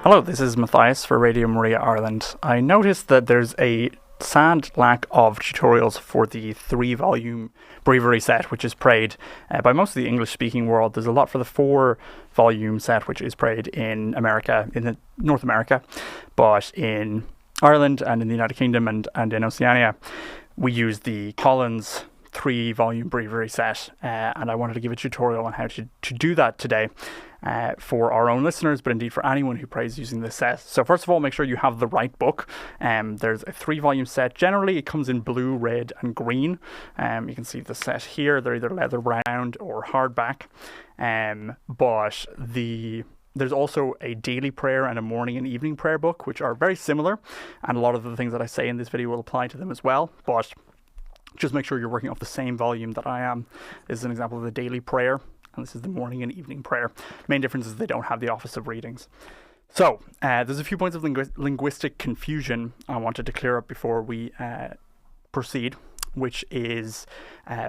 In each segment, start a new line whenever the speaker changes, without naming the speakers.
Hello, this is Matthias for Radio Maria Ireland. I noticed that there's a sad lack of tutorials for the 3-volume Breviary set, which is prayed by most of the English-speaking world. There's a lot for the 4-volume set, which is prayed in America, in North America, but in Ireland and in the United Kingdom and in Oceania, we use the Collins 3-volume Breviary set, and I wanted to give a tutorial on how to do that today for our own listeners, but indeed for anyone who prays using this set. So first of all, make sure you have the right book. There's a 3-volume set. Generally, it comes in blue, red, and green. You can see the set here. They're either leather bound or hardback. But there's also a daily prayer and a morning and evening prayer book, which are very similar, and a lot of the things that I say in this video will apply to them as well. But just make sure you're working off the same volume that I am. This is an example of the daily prayer, and this is the morning and evening prayer. Main difference is they don't have the office of readings. So there's a few points of linguistic confusion I wanted to clear up before we proceed, which is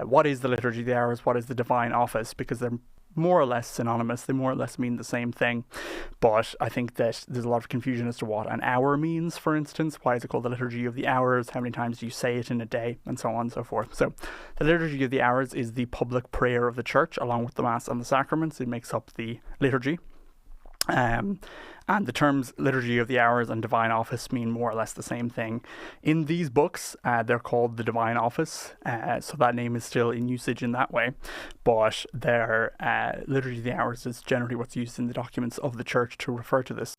what is the Liturgy of the Hours, what is the Divine Office, because they're more or less synonymous. They more or less mean the same thing, but I think that there's a lot of confusion as to what an hour means, for instance. Why is it called the Liturgy of the Hours? How many times do you say it in a day? And so on and so forth. So the Liturgy of the Hours is the public prayer of the Church, along with the Mass and the Sacraments. It makes up the liturgy. And the terms Liturgy of the Hours and Divine Office mean more or less the same thing. In these books, they're called the Divine Office, so that name is still in usage in that way, but their Liturgy of the Hours is generally what's used in the documents of the Church to refer to this.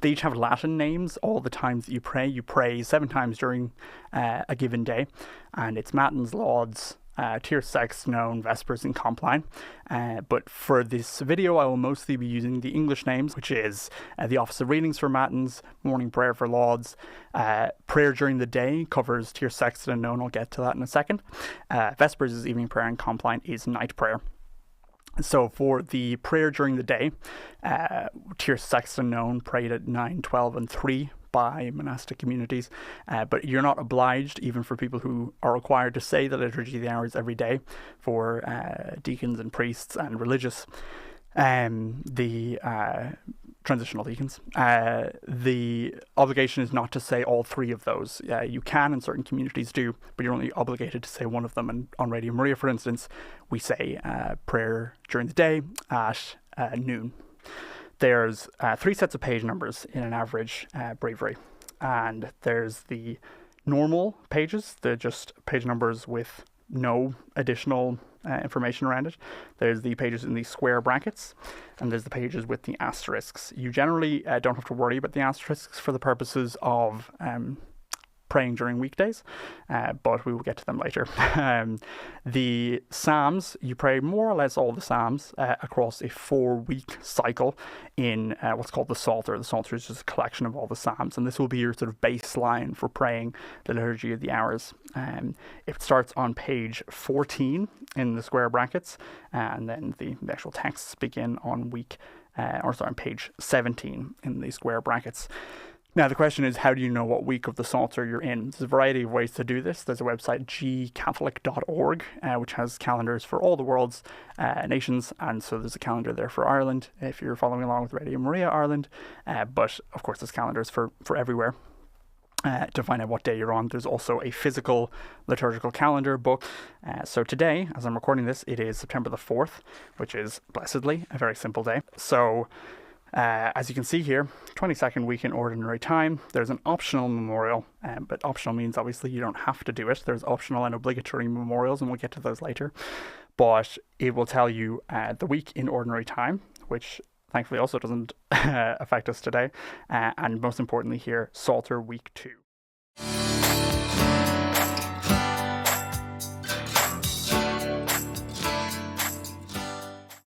They each have Latin names. All the times that you pray 7 times during a given day, and it's Matins, Lauds, Tierce Sex, Known, Vespers, and Compline. But for this video, I will mostly be using the English names, which is the Office of Readings for Matins, Morning Prayer for Lauds. Prayer during the day covers Tierce Sexton and Known. I'll get to that in a second. Vespers is evening prayer, and Compline is night prayer. So for the prayer during the day, Tierce Sexton Known prayed at 9, 12, and 3 by monastic communities, but you're not obliged, even for people who are required to say the Liturgy of the Hours every day, for deacons and priests and religious, the transitional deacons. The obligation is not to say all 3 of those. You can, and certain communities do, but you're only obligated to say one of them. And on Radio Maria, for instance, we say prayer during the day at noon. There's 3 sets of page numbers in an average breviary, and there's the normal pages. They're just page numbers with no additional information around it. There's the pages in the square brackets, and there's the pages with the asterisks. You generally don't have to worry about the asterisks for the purposes of praying during weekdays, but we will get to them later. The Psalms, you pray more or less all the Psalms across a 4-week cycle in what's called the Psalter. The Psalter is just a collection of all the Psalms, and this will be your sort of baseline for praying the Liturgy of the Hours. It starts on page 14 in the square brackets, and then the actual texts begin on on page 17 in the square brackets. Now, the question is, how do you know what week of the Psalter you're in? There's a variety of ways to do this. There's a website, gcatholic.org, which has calendars for all the world's nations, and so there's a calendar there for Ireland, if you're following along with Radio Maria Ireland, but of course there's calendars for everywhere. To find out what day you're on. There's also a physical liturgical calendar book. So today, as I'm recording this, it is September the 4th, which is blessedly a very simple day. So as you can see here, 22nd week in Ordinary Time. There's an optional memorial, but optional means obviously you don't have to do it. There's optional and obligatory memorials, and we'll get to those later. But it will tell you the week in Ordinary Time, which thankfully also doesn't affect us today. And most importantly here, Psalter week 2.